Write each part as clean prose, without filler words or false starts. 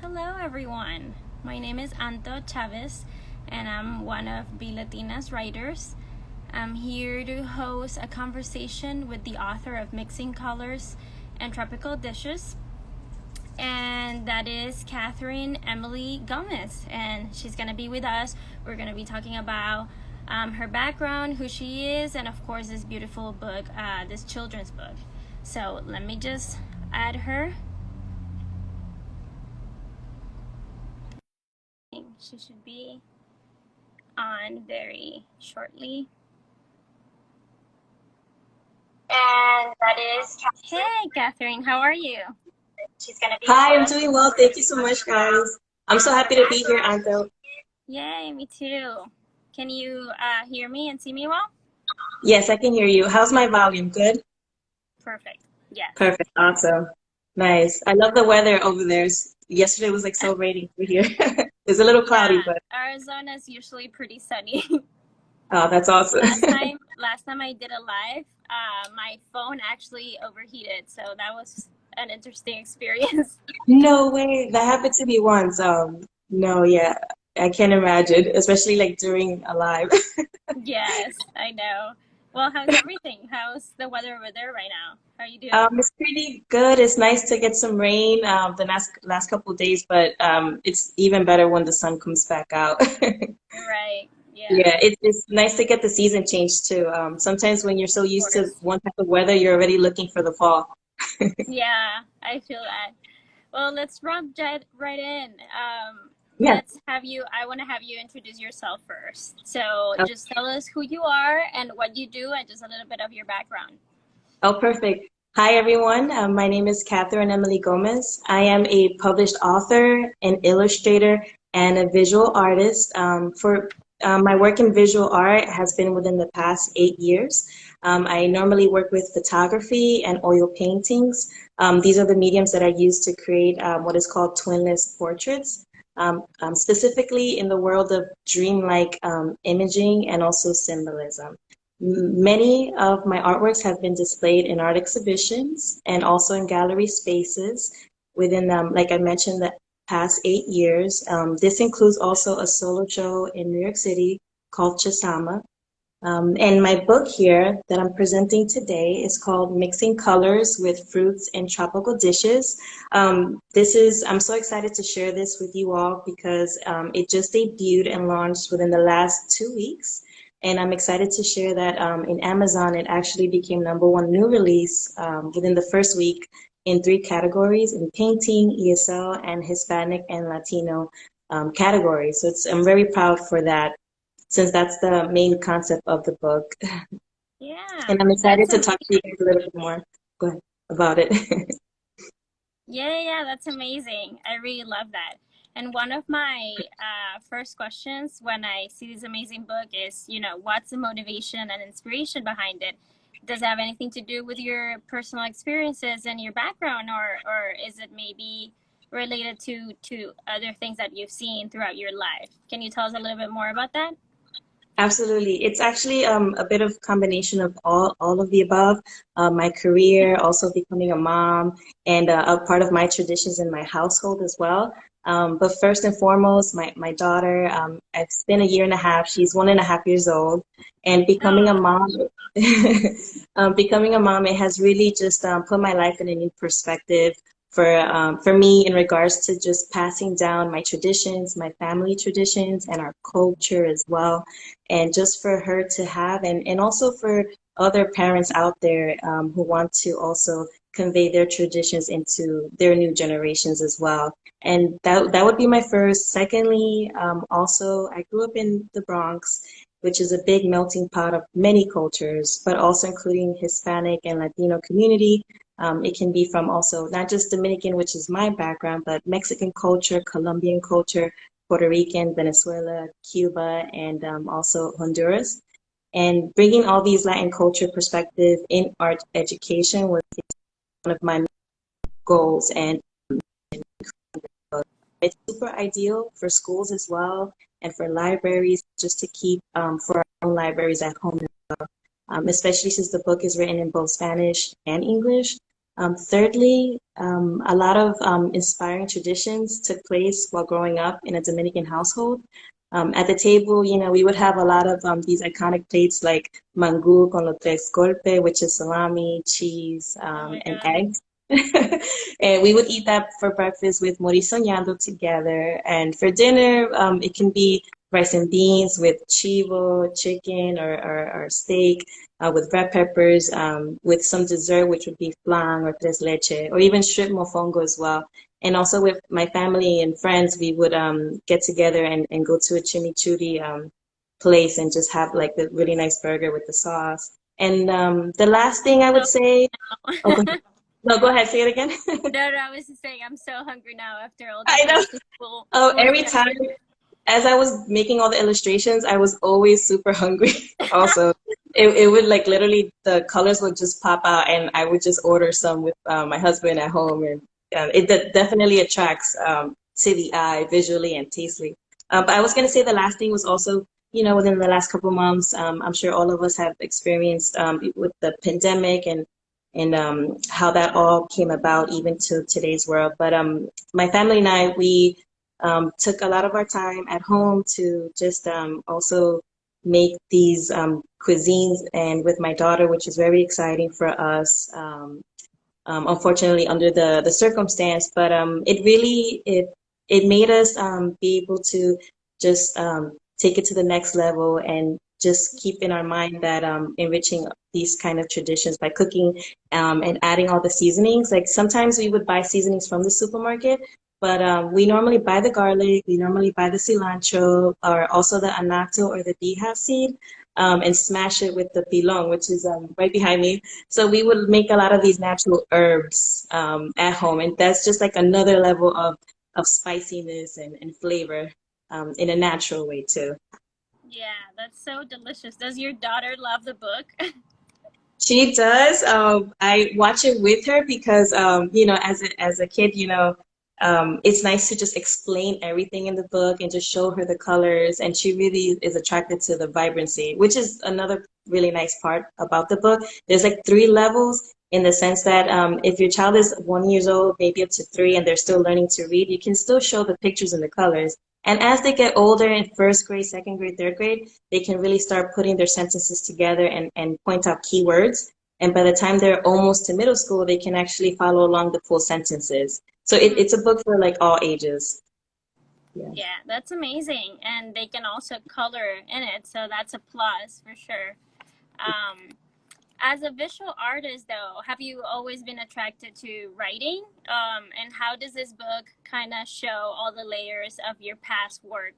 Hello, everyone. My name is Anto Chavez, and I'm one of Be Latina's writers. I'm here to host a conversation with the author of Mixing Colors and Tropical Dishes, and that is Katherine Emely Gomez, and she's going to be with us. We're going to be talking about her background, who she is, and of course this beautiful book, this children's book. So let me just add her. She should be on very shortly. And that is Katherine. Hey, Katherine, how are you? She's gonna be. Hi, I'm doing well. Thank you so much, guys. I'm so happy to be here, Anto. Yay, me too. Can you hear me and see me well? Yes, I can hear you. How's my volume? Good? Perfect. Yes. Perfect. Awesome. Nice. I love the weather over there. Yesterday was like so rainy over here. It's a little cloudy, but Arizona is usually pretty sunny. oh, that's awesome. last time I did a live, my phone actually overheated, so that was an interesting experience. No way. That happened to me once. No, yeah. I can't imagine, especially like during a live. Yes, I know. Well, how's everything? How's the weather over there right now? How are you doing? It's pretty good. It's nice to get some rain the last couple of days, but it's even better when the sun comes back out. Right. Yeah. Yeah, it's nice to get the season change too. Sometimes when you're so used to one type of weather, you're already looking for the fall. Yeah, I feel that. Well, let's right in. Yeah. Let's have you, I want to have you introduce yourself first. So just tell us who you are and what you do and just a little bit of your background. Oh, perfect. Hi, everyone. My name is Katherine Emely Gomez. I am a published author, an illustrator, and a visual artist. For my work in visual art has been within the past 8 years. I normally work with photography and oil paintings. These are the mediums that I use to create what is called twinless portraits, specifically in the world of dreamlike imaging and also symbolism. Many of my artworks have been displayed in art exhibitions and also in gallery spaces within, like I mentioned, the past 8 years. This includes also a solo show in New York City called Chisama. And my book here that I'm presenting today is called Mixing Colors with Fruits and Tropical Dishes. I'm so excited to share this with you all because it just debuted and launched within the last 2 weeks. And I'm excited to share that in Amazon, it actually became #1 new release within the first week in 3 categories: in painting, ESL, and Hispanic and Latino categories. So I'm very proud for that, since that's the main concept of the book. Yeah. And I'm excited to talk to you guys a little bit more about it. Yeah, that's amazing. I really love that. And one of my first questions when I see this amazing book is, what's the motivation and inspiration behind it? Does it have anything to do with your personal experiences and your background, or is it maybe related to other things that you've seen throughout your life? Can you tell us a little bit more about that? Absolutely. It's actually a bit of combination of all of the above. My career, also becoming a mom, and a part of my traditions in my household as well. But first and foremost, my daughter, it's been a year and a half. She's 1.5 years old. And becoming a mom, it has really just put my life in a new perspective for me in regards to just passing down my traditions, my family traditions, and our culture as well. And just for her to have, and also for other parents out there who want to also convey their traditions into their new generations as well. And that would be my first. Secondly, also, I grew up in the Bronx, which is a big melting pot of many cultures, but also including Hispanic and Latino community. It can be from also not just Dominican, which is my background, but Mexican culture, Colombian culture, Puerto Rican, Venezuela, Cuba, and also Honduras. And bringing all these Latin culture perspective in art education was one of my goals. And it's super ideal for schools as well, and for libraries, just to keep for our own libraries at home as well. Especially since the book is written in both Spanish and English. Thirdly, a lot of inspiring traditions took place while growing up in a Dominican household. At the table, we would have a lot of these iconic plates like mangú con los tres golpes, which is salami, cheese, Oh my and God. eggs. And we would eat that for breakfast with mori soñando together. And for dinner, it can be rice and beans with chivo, chicken, or steak with red peppers, with some dessert, which would be flan or tres leche, or even shrimp mofongo as well. And also with my family and friends, we would get together and go to a chimichurri place and just have like the really nice burger with the sauce. And the last thing I So would say, oh, go now. ahead. No, go ahead, say it again. No, no, I was just saying I'm so hungry now after all this I know. full Oh, full every time discussion. as I was making all the illustrations, I was always super hungry. Also, it would like literally the colors would just pop out, and I would just order some with my husband at home, and definitely attracts to the eye visually and tastefully. But I was gonna say the last thing was also, within the last couple months, I'm sure all of us have experienced with the pandemic and how that all came about even to today's world. But my family and I, we took a lot of our time at home to just also make these cuisines and with my daughter, which is very exciting for us. Unfortunately, under the circumstance, but it made us be able to just take it to the next level and just keep in our mind that enriching these kind of traditions by cooking and adding all the seasonings. Like sometimes we would buy seasonings from the supermarket, but we normally buy the garlic, we normally buy the cilantro, or also the anato or the biha seed, and smash it with the pilon, which is right behind me. So we would make a lot of these natural herbs at home, and that's just like another level of spiciness and flavor in a natural way too. Yeah, that's so delicious. Does your daughter love the book? She does. I watch it with her because, as a kid, it's nice to just explain everything in the book and just show her the colors, and she really is attracted to the vibrancy, which is another really nice part about the book. There's like three levels in the sense that if your child is 1 years old, maybe up to three, and they're still learning to read, you can still show the pictures and the colors. And as they get older in first grade, second grade, third grade, they can really start putting their sentences together and point out keywords. And by the time they're almost to middle school, they can actually follow along the full sentences. So Mhm. it's a book for like all ages. Yeah. Yeah, that's amazing. And they can also color in it, so that's a plus for sure. Um, as a visual artist, though, have you always been attracted to writing? And how does this book kind of show all the layers of your past work?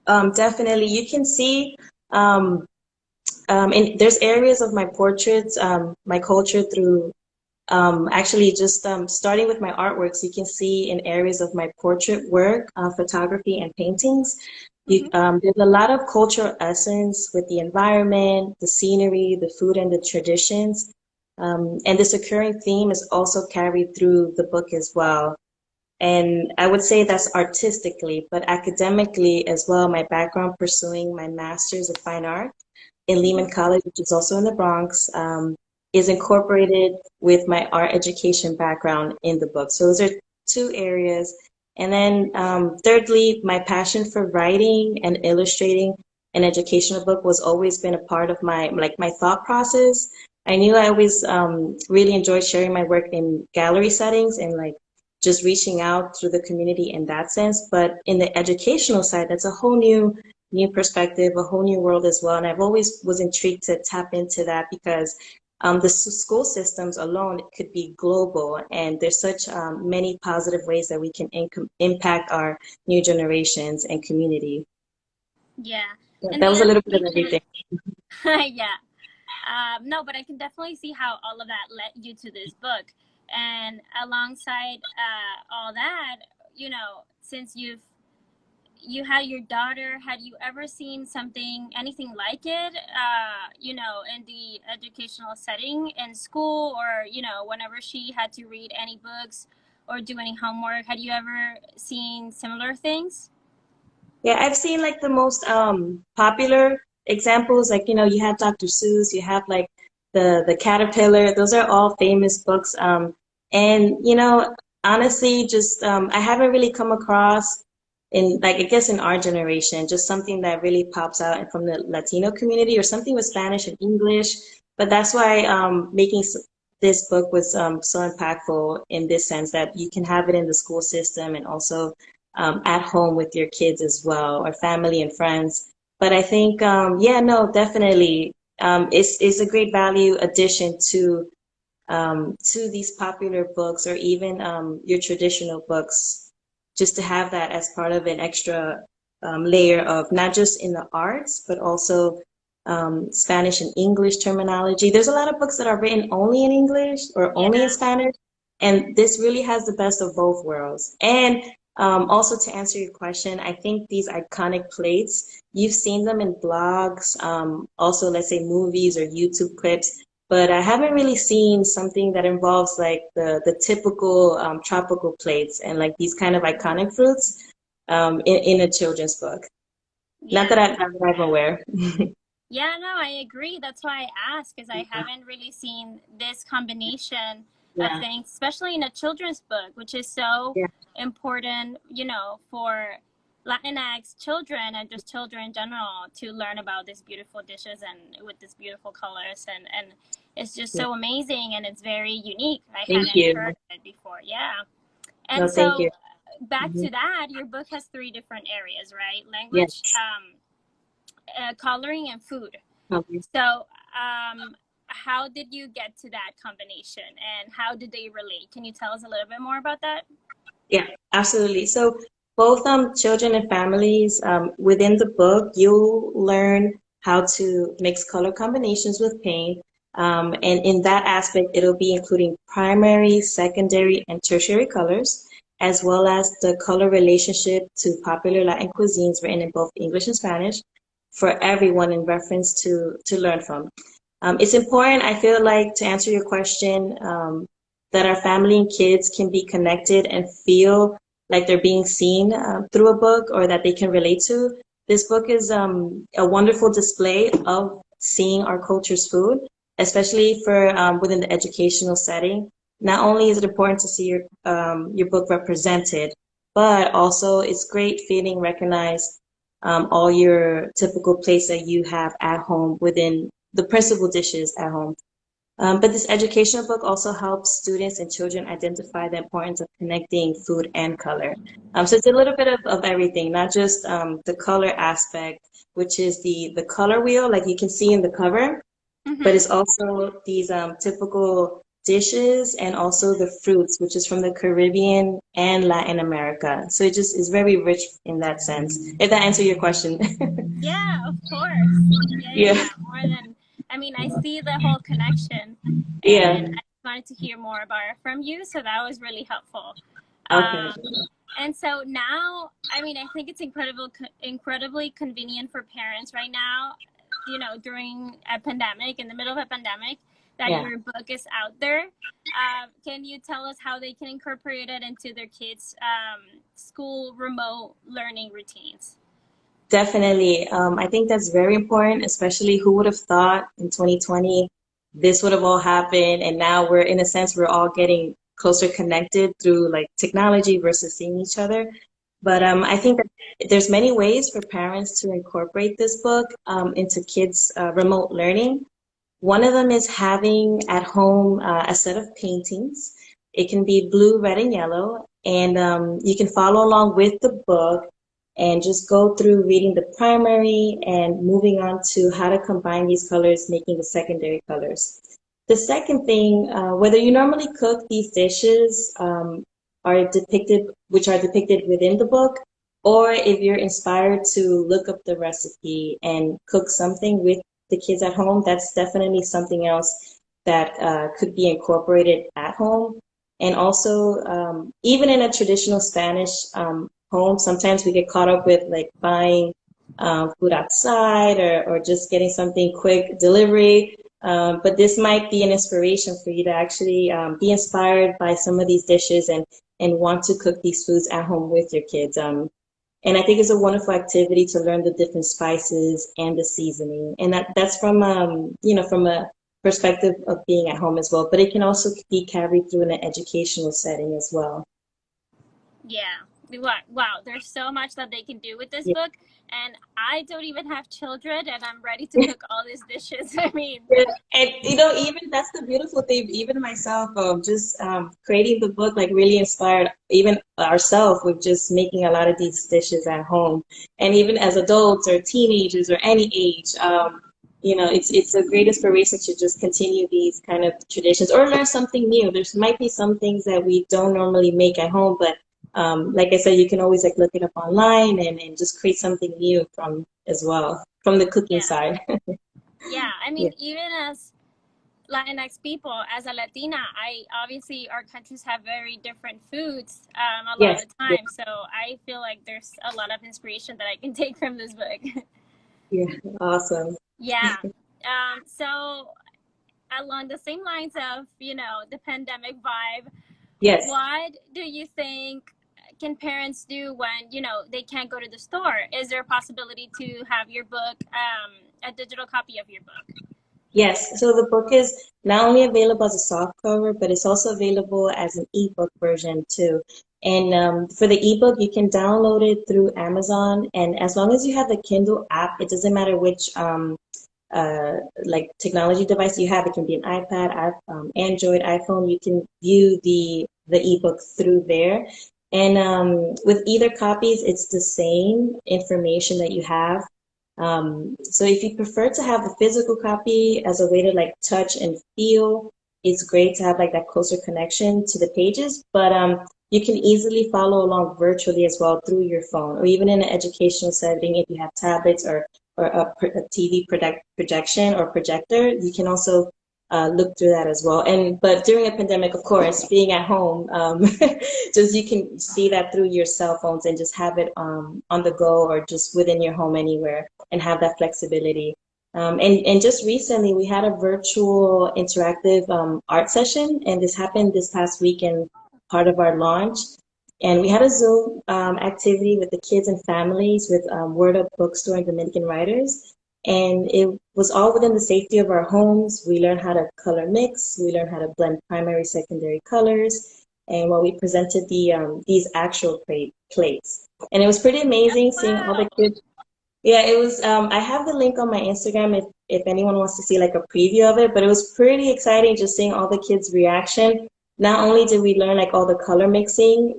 Definitely. You can see, and there's areas of my portraits, my culture through actually just starting with my artworks. You can see in areas of my portrait work, photography, and paintings. Hmm. There's a lot of cultural essence with the environment, the scenery, the food, and the traditions. And this occurring theme is also carried through the book as well. And I would say that's artistically, but academically as well, my background pursuing my master's of fine art in Lehman Hmm. College, which is also in the Bronx, is incorporated with my art education background in the book. So those are two areas. And then thirdly, my passion for writing and illustrating an educational book was always been a part of my thought process. I knew I always really enjoyed sharing my work in gallery settings and like just reaching out through the community in that sense. But in the educational side, that's a whole new perspective, a whole new world as well. And I've always was intrigued to tap into that because the school systems alone could be global, and there's such many positive ways that we can impact our new generations and community. Yeah, Yeah, and that the was a little bit of education. everything. Yeah. No, but I can definitely see how all of that led you to this book. And alongside all that, since you had your daughter, had you ever seen something, anything like it, in the educational setting in school, or whenever she had to read any books or do any homework? Had you ever seen similar things? Yeah, I've seen like the most popular examples, like you have Dr. Seuss, you have like the Caterpillar. Those are all famous books. And honestly, just I haven't really come across in like I guess in our generation, just something that really pops out from the Latino community or something with Spanish and English. But that's why making this book was so impactful in this sense that you can have it in the school system and also at home with your kids as well, or family and friends. But I think, yeah, no, definitely, it's a great value addition to these popular books or even your traditional books, just to have that as part of an extra layer of not just in the arts, but also Spanish and English terminology. There's a lot of books that are written only in English or only in Yeah. Spanish, and this really has the best of both worlds. And also to answer your question, I think these iconic plates, you've seen them in blogs, also let's say movies or YouTube clips, but I haven't really seen something that involves like the typical tropical plates and like these kind of iconic fruits in a children's book. Not that Yeah. I'm aware. Yeah, no, I agree. That's why I ask, because I haven't really seen this combination of Yeah, things, especially in a children's book, which is so yeah, important, for Latinx children and just children in general to learn about these beautiful dishes and with these beautiful colors. And it's just yeah. so amazing and it's very unique. I Thank hadn't heard you. of it before. Yeah. And No, thank you. so back Hmm. to that, your book has three different areas, right? Language, Yes. coloring, and food. Okay. So, how did you get to that combination and how did they relate? Can you tell us a little bit more about that? Yeah, absolutely. So both children and families within the book, you'll learn how to mix color combinations with paint. And in that aspect, it'll be including primary, secondary, and tertiary colors, as well as the color relationship to popular Latin cuisines written in both English and Spanish for everyone in reference to learn from. It's important, I feel like, to answer your question, that our family and kids can be connected and feel like they're being seen through a book or that they can relate to. This book is a wonderful display of seeing our culture's food, especially for within the educational setting. Not only is it important to see your book represented, but also it's great feeling recognized all your typical plates that you have at home within the principal dishes at home. But this educational book also helps students and children identify the importance of connecting food and color. So it's a little bit of everything, not just the color aspect, which is the color wheel, like you can see in the cover, but Mm-hmm. it's also these typical dishes and also the fruits, which is from the Caribbean and Latin America. So it just is very rich in that sense, if that answers your question. Yeah, of course. Yeah, yeah, Yeah, yeah. More than, I mean, I see the whole connection and yeah, I wanted to hear more about it from you. So that was really helpful. okay, Um, and so now, I mean, I think it's incredibly convenient for parents right now, during a pandemic, in the middle of a pandemic, that yeah. your book is out there. Can you tell us how they can incorporate it into their kids' school remote learning routines? Definitely. I think that's very important, especially who would have thought in 2020 this would have all happened. And now we're, in a sense, we're all getting closer connected through like technology versus seeing each other. But I think that there's many ways for parents to incorporate this book into kids' remote learning. One of them is having at home a set of paintings. It can be blue, red, and yellow, and you can follow along with the book and just go through reading the primary and moving on to how to combine these colors, making the secondary colors. The second thing, whether you normally cook these dishes which are depicted within the book, or if you're inspired to look up the recipe and cook something with the kids at home, that's definitely something else that could be incorporated at home. And also, even in a traditional Spanish home, sometimes we get caught up with like buying food outside or just getting something quick delivery. But this might be an inspiration for you to actually be inspired by some of these dishes and want to cook these foods at home with your kids. And I think it's a wonderful activity to learn the different spices and the seasoning. And that's from from perspective of being at home as well, but it can also be carried through in an educational setting as well. Yeah. Wow, there's so much that they can do with this Yeah. book. And I don't even have children, and I'm ready to cook all these dishes. I mean, Yeah. And even that's the beautiful thing. Even myself, just creating the book, like really inspired even ourselves with just making a lot of these dishes at home. And even as adults or teenagers or any age, it's a great inspiration to just continue these kind of traditions or learn something new. There's might be some things that we don't normally make at home, but like I said, you can always like look it up online and just create something new from as well from the cooking yeah. side. Yeah. I Yeah. mean, even as Latinx people, as a Latina, I obviously our countries have very different foods a lot Yes. of the time. So I feel like there's a lot of inspiration that I can take from this book. Yeah. Awesome. Yeah. So along the same lines of, the pandemic vibe, Yes. what do you think can parents do when, they can't go to the store? Is there a possibility to have your book, a digital copy of your book? Yes. So the book is not only available as a soft cover, but it's also available as an ebook version too. And for the ebook, you can download it through Amazon. And as long as you have the Kindle app, it doesn't matter which uh, like technology device you have. It can be an iPad, Android, iPhone. You can view the ebook through there. And with either copies, it's the same information that you have. So if you prefer to have the physical copy as a way to like touch and feel, it's great to have like that closer connection to the pages. But you can easily follow along virtually as well through your phone, or even in an educational setting if you have tablets or a TV projection or projector. You can also look through that as well. But during a pandemic, of course, being at home, just you can see that through your cell phones and just have it on the go or just within your home anywhere and have that flexibility. And just recently, we had a virtual interactive art session, and this happened this past weekend, part of our launch. And we had a Zoom activity with the kids and families with Word Up Bookstore and Dominican writers. And it was all within the safety of our homes. We learned how to color mix. We learned how to blend primary, secondary colors. And while we presented these actual plates. And it was pretty amazing seeing all the Wow. kids. Yeah, it was. I have the link on my Instagram if anyone wants to see like a preview of it. But it was pretty exciting just seeing all the kids' reaction. Not only did we learn like all the color mixing,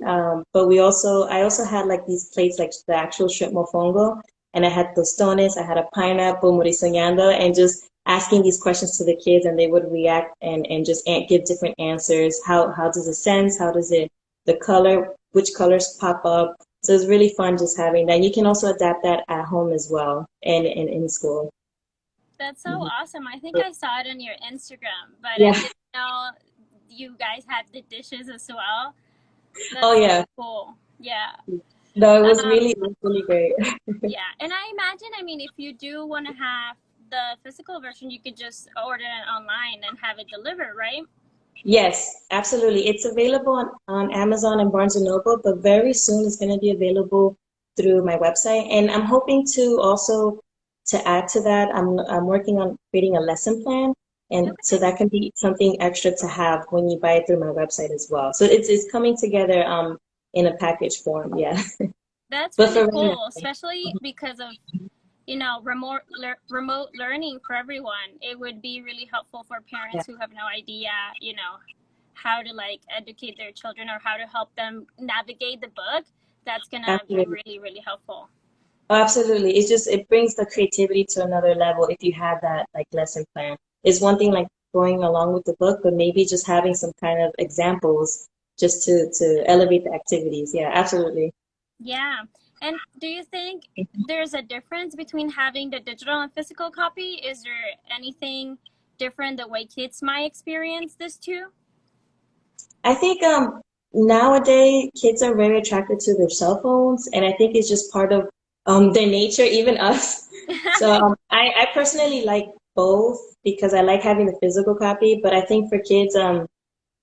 but I also had like these plates like the actual shrimp mofongo, and I had tostones, I had a pineapple, morisoñando, and just asking these questions to the kids, and they would react and just give different answers. How does it sense? How does it the color? Which colors pop up? So it's really fun just having that. And you can also adapt that at home as well and in school. That's so Mhm. awesome. I think I saw it on your Instagram, but I Yeah. didn't know you guys had the dishes as well. Oh, That's yeah. cool. Yeah. No, Um, it was really great. yeah. And I imagine, I mean, if you do want to have the physical version, you could just order it online and have it delivered, right? Yes, absolutely. It's available on Amazon and Barnes& and Noble, but very soon it's going to be available through my website. And I'm hoping to also to add to that, I'm working on creating a lesson plan, and so Okay. that can be something extra to have when you buy it through my website as well. So it's coming together in a package form, yeah. That's But really for right cool, now, especially because of, remote learning for everyone. It would be really helpful for yeah, parents who have no idea, how to like educate their children or how to help them navigate the book. That's gonna be absolutely. really, really helpful. Oh, absolutely. It's just it brings the creativity to another level if you have that like lesson plan. It's one thing like going along with the book, but maybe just having some kind of examples just to elevate the activities. Yeah, absolutely. Yeah. And do you think there's a difference between having the digital and physical copy? Is there anything different the way kids might experience this too? I think nowadays kids are very attracted to their cell phones, and I think it's just part of their nature, even us. So I personally like both because I like having the physical copy, but I think for kids,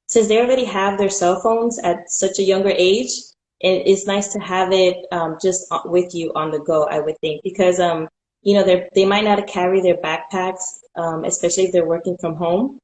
since they already have their cell phones at such a younger age, it's nice to have it just with you on the go, I would think, because they might not carry their backpacks especially if they're working from home.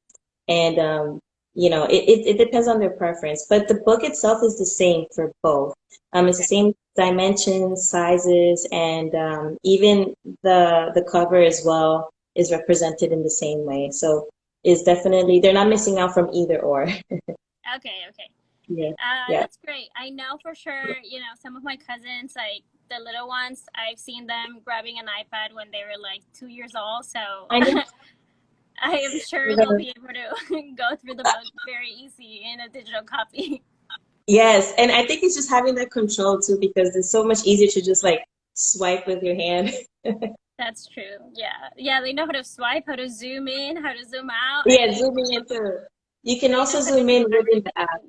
And it depends on their preference. But the book itself is the same for both. It's the same dimensions, sizes, and even the cover as well is represented in the same way. So it's definitely they're not missing out from either or. Okay, okay. Yeah, yeah. That's great. I know for sure, some of my cousins, like the little ones, I've seen them grabbing an iPad when they were like 2 years old. So I know. I am sure they'll be able to go through the book very easy in a digital copy. Yes, and I think it's just having that control too, because it's so much easier to just like swipe with your hand. That's true. Yeah. Yeah, they know how to swipe, how to zoom in, how to zoom out. I Yeah, mean, zooming into. You can they know also how to zoom do in within the app. everything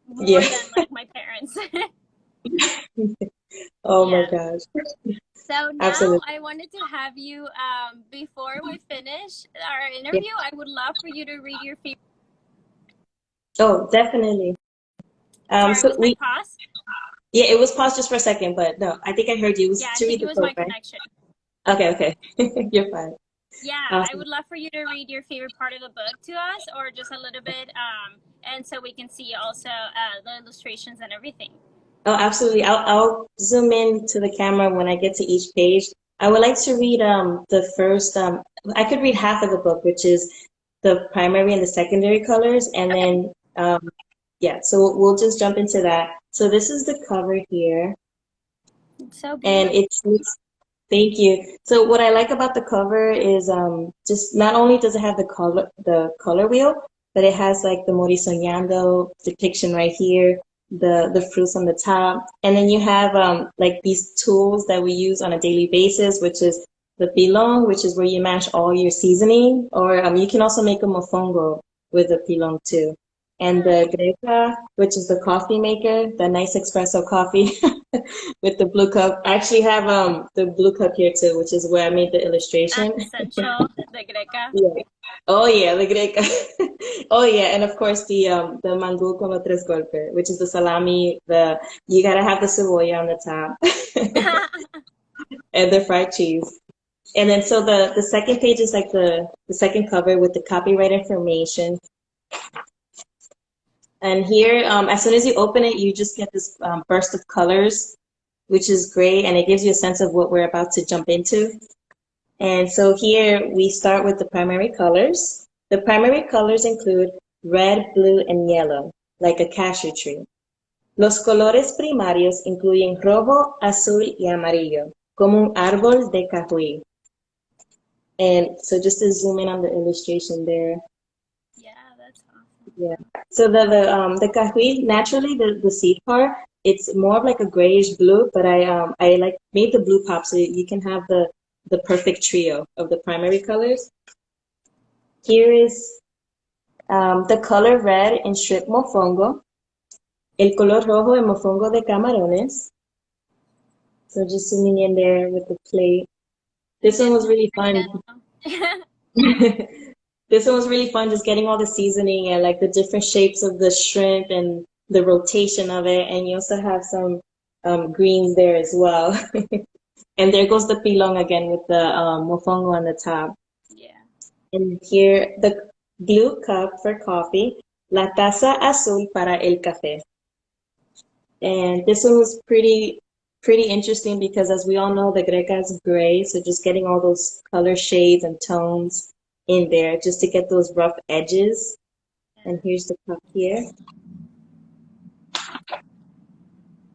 more Yeah. than like my parents. Oh my Yeah. gosh. So now Absolutely. I wanted to have you, before we finish our interview, I would love for you to read your favorite. Oh, definitely. Sorry, So was my pause? yeah, it was paused just for a second, but no, I think I heard you. It was Yeah, I to think read it the was book, my right? connection. Okay, okay. You're fine. Yeah, I Awesome. would love for you to read your favorite part of the book to us, or just a little bit, and so we can see also the illustrations and everything. Oh, absolutely. I'll zoom in to the camera when I get to each page. I would like to read the first I could read half of the book, which is the primary and the secondary colors, and Okay. then yeah, so we'll just jump into that. So this is the cover here, It's so and beautiful. thank you. So what I like about the cover is just not only does it have the color wheel, but it has like the Morisoñando depiction right here, the fruits on the top, and then you have like these tools that we use on a daily basis, which is the pilon, which is where you mash all your seasoning, or you can also make a mofongo with the pilon too. And the Nice. greca, which is the coffee maker, the nice espresso coffee with the blue cup. I actually have the blue cup here too, which is where I made the An illustration. essential, the greca. Yeah. Oh yeah, the greca. Oh yeah, and of course the mangú con los tres golpes, which is the salami. The you gotta have the cebolla on the top and the fried cheese. And then so the second page is like the second cover with the copyright information. And here, as soon as you open it, you just get this burst of colors, which is great, and it gives you a sense of what we're about to jump into. And so here we start with the primary colors. The primary colors include red, blue, and yellow, like a cashew tree. Los colores primarios incluyen rojo, azul, y amarillo, como un árbol de cajuí. And so just to zoom in on the illustration there. Yeah, that's awesome. Yeah. So the cajuí, naturally the seed part, it's more of like a grayish blue, but I like made the blue pop so you can have the perfect trio of the primary colors. Here is the color red in shrimp mofongo, el color rojo en mofongo de camarones. So just zooming in there with the plate. This one Getting was really hungry fun. now. This one was really fun, just getting all the seasoning and like the different shapes of the shrimp and the rotation of it. And you also have some greens there as well. And there goes the pilong again with the mofongo on the top. Yeah. And here, the blue cup for coffee, la taza azul para el café. And this one was pretty interesting because as we all know, the greca is gray, so just getting all those color shades and tones in there just to get those rough edges. And here's the cup here.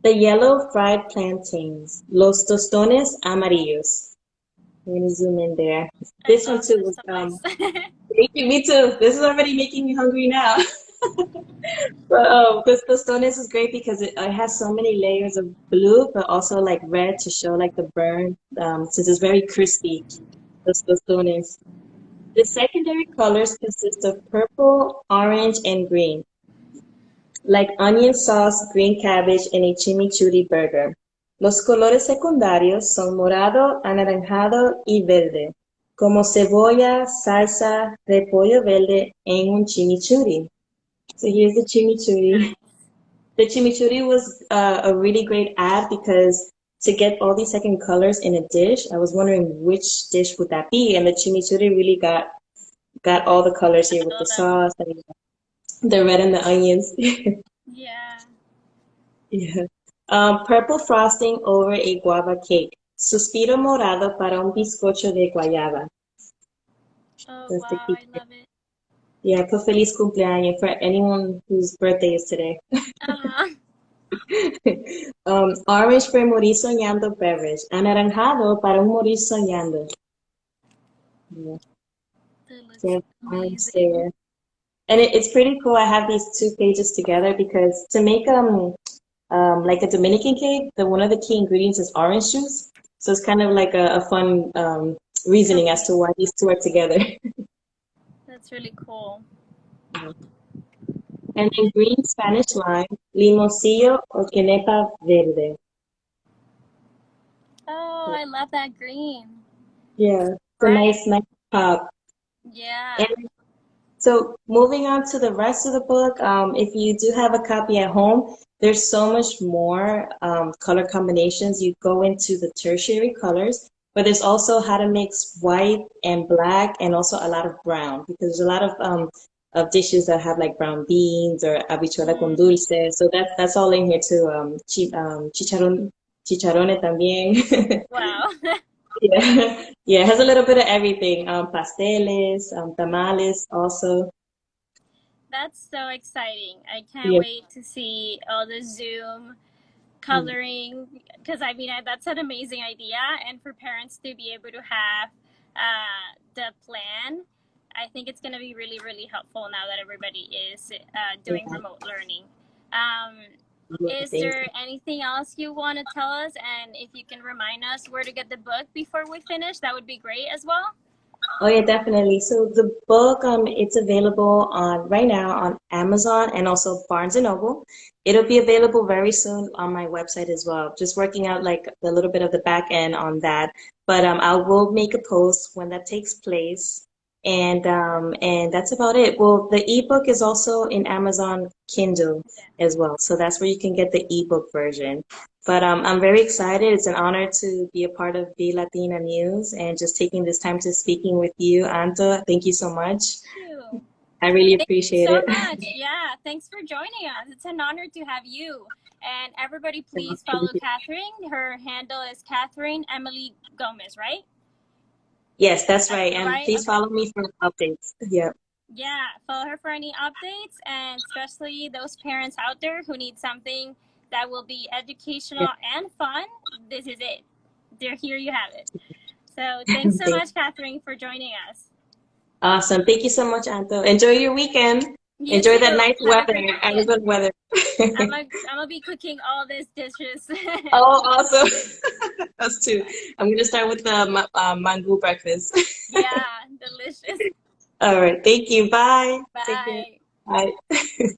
The yellow fried plantains, los tostones amarillos. I'm gonna zoom in there. I This one love too this was topics. me too. This is already making me hungry now. But this tostones is great because it has so many layers of blue, but also like red to show like the burn, since it's very crispy. Those tostones. The secondary colors consist of purple, orange, and green, like onion sauce, green cabbage, and a chimichurri burger. Los colores secundarios son morado, anaranjado y verde, como cebolla, salsa, repollo verde en un chimichurri. So here's the chimichurri. Nice. The chimichurri was a really great ad because to get all these second colors in a dish, I was wondering which dish would that be, and the chimichurri really got all the colors here with All the them. sauce and the red and the onions. Yeah. Yeah. Purple frosting over a guava cake. Suspiro morado para un bizcocho de guayaba. Oh That's the wow, key. I love it. Yeah, put feliz cumpleaños for anyone whose birthday is today. Uh-huh. Orange for morir soñando beverage. Anaranjado para un morir soñando. Yeah, That looks so orange amazing. there. And it's pretty cool. I have these two pages together because to make like a Dominican cake, one of the key ingredients is orange juice. So it's kind of like a fun reasoning as to Combination. why these two are together. That's really cool. And then green Spanish lime, limoncillo or quenepa verde. Oh, I love that green. Yeah, It's it's a bright. nice pop. Yeah. And so moving on to the rest of the book, if you do have a copy at home, there's so much more color combinations. You go into the tertiary colors, but there's also how to mix white and black and also a lot of brown because there's a lot of dishes that have like brown beans or habichuela con Mm, dulce. So that's all in here too. Chicharrones también. wow. Yeah, yeah, it has a little bit of everything. Pasteles, tamales also. That's so exciting. I can't Yeah. wait to see all the Zoom Mm. coloring because I mean that's an amazing idea, and for parents to be able to have the plan, I think it's going to be really really helpful now that everybody is Yeah, doing remote learning. Um, yeah, is thank there you. anything else you want to tell us, and if you can remind us where to get the book before we finish, that would be great as well. Oh yeah, definitely. So the book, it's available on right now on Amazon and also Barnes and Noble. It'll be available very soon on my website as well. Just working out like a little bit of the back end on that. But I will make a post when that takes place. And that's about it. Well, the ebook is also in Amazon Kindle Yeah. as well. So that's where you can get the ebook version. But I'm very excited. It's an honor to be a part of Be Latina News and just taking this time to speaking with you, Anta. Thank you so much. Thank you. I really Thank you appreciate so it. much. Yeah, thanks for joining us. It's an honor to have you. And everybody, please Thank follow you. Katherine. Her handle is Katherine Emely Gomez, right? Yes, that's That's right. And right. please Okay. follow me for updates. Yeah. Yeah, follow her for any updates, and especially those parents out there who need something that will be educational and fun. This is it. There, here you have it. So thanks so Thank much, Katherine, for joining us. Awesome. Thank you so much, Anto. Enjoy your weekend. You Enjoy that too. nice Have a weather, great weekend. Arizona weather. I'm gonna be cooking all these dishes. Oh, awesome. Us too. I'm going to start with the mango breakfast. Yeah, delicious. All right. Thank you. Bye. Take care. Bye. Bye.